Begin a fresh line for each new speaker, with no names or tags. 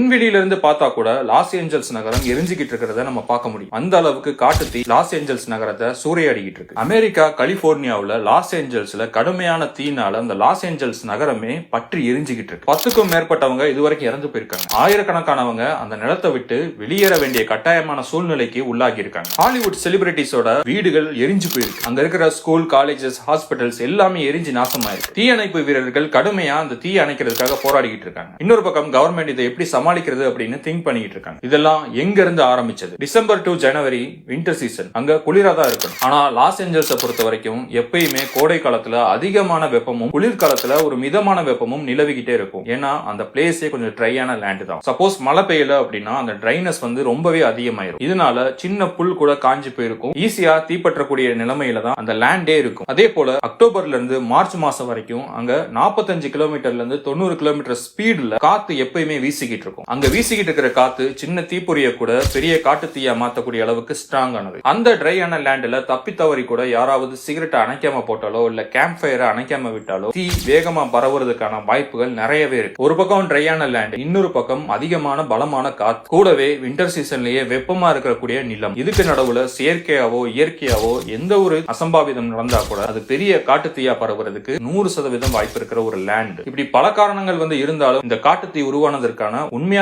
விண்வெளியில இருந்து பார்த்தா கூட லாஸ் ஏஞ்சல்ஸ் நகரம் எரிஞ்சுக்கிட்டு இருக்கிறத நம்ம பார்க்க முடியும். அந்த அளவுக்கு காட்டுத்தீ லாஸ் ஏஞ்சல்ஸ் நகரத்தை சூறையாடிக்கிட்டு இருக்கு. அமெரிக்கா கலிபோர்னியாவுல லாஸ் ஏஞ்சல்ஸ்ல கடுமையான தீனால அந்த லாஸ் ஏஞ்சல்ஸ் நகரமே பற்றி எரிஞ்சுக்கிட்டு இருக்கு. 10க்கும் மேற்பட்டவங்க இதுவரைக்கும் இறந்து போயிருக்காங்க. ஆயிரக்கணக்கானவங்க அந்த நிலத்தை விட்டு வெளியேற வேண்டிய கட்டாயமான சூழ்நிலைக்கு உள்ளாகி இருக்காங்க. ஹாலிவுட் செலிபிரிட்டிஸோட வீடுகள் எரிஞ்சு போயிருக்கு. அங்க இருக்கிற ஸ்கூல், காலேஜஸ், ஹாஸ்பிட்டல்ஸ் எல்லாமே எரிஞ்சு நாசமாயிருக்கு. தீயணைப்பு வீரர்கள் கடுமையா அந்த தீ அணைக்கிறதுக்காக போராடிக்கிட்டு இருக்காங்க. இன்னொரு பக்கம் கவர்மெண்ட் இதை எப்படி சமாளிக்கிறது அப்படின்னு திங்க் பண்ணிட்டு இருக்காங்க. இதெல்லாம் எங்க இருந்து ஆரம்பிச்சது? December to January winter season, அங்க குளிரா தான் இருக்கும். ஆனா லாஸ் ஏஞ்சல்ஸை பொறுத்த வரைக்கும் எப்பயுமே கோடை காலத்துல அதிகமான வெப்பமும் குளிர்காலத்துல ஒரு மிதமான வெப்பமும் நிலவிக்கிட்டே இருக்கும். ஏன்னா அந்த பிளேஸே கொஞ்சம் ட்ரையான லேண்ட் தான். சப்போஸ் மழை பெய்யல அப்படின்னா அந்த ட்ரைனஸ் ரொம்பவே அதிகமாயிரும். இதனால சின்ன புல் கூட காஞ்சி போயிருக்கும். ஈஸியா தீப்பற்றக்கூடிய நிலைமையில தான் அந்த லேண்டே இருக்கும். அதே போல அக்டோபர்ல இருந்து மார்ச் மாசம் வரைக்கும் அங்க 45 கிலோமீட்டர்ல இருந்து 90 கிலோமீட்டர் ஸ்பீட்ல காத்து எப்பயுமே வீசிக்கிட்டு இருக்கும். அங்க வீசிக்கிட்டு இருக்கிற காத்து சின்ன தீப்பொறிய கூட பெரிய காட்டு தீயா மாத்தக்கூடிய அளவுக்கு ஸ்ட்ராங் ஆனது. அந்த ட்ரையான லேண்ட்ல தப்பி தவறி கூட யாராவது சிகரெட் அணைக்காம போட்டாலோ இல்ல கேம்ப் ஃபயரை அணைக்காம விட்டாலோ தீ வேகமா பரவுறதுக்கான வாய்ப்புகள் நிறையவே இருக்கு. ஒரு பக்கம் ட்ரையான லேண்ட், இன்னொரு பக்கம் அதிகமான பலமான காத்து, கூடவே வின்டர் சீசன்லயே வெப்பமா இருக்கக்கூடிய நிலம். இதுக்கு நடுவுல செயற்கையாவோ இயற்கையாவோ எந்த ஒரு அசம்பாவிதம் நடந்தா கூட அது பெரிய காட்டு தீயா பரவுறதுக்கு 100% வாய்ப்பு இருக்கிற ஒரு லேண்ட். இப்படி பல காரணங்கள் இருந்தாலும் இந்த காட்டு தீ உருவானதற்கான உண்மையான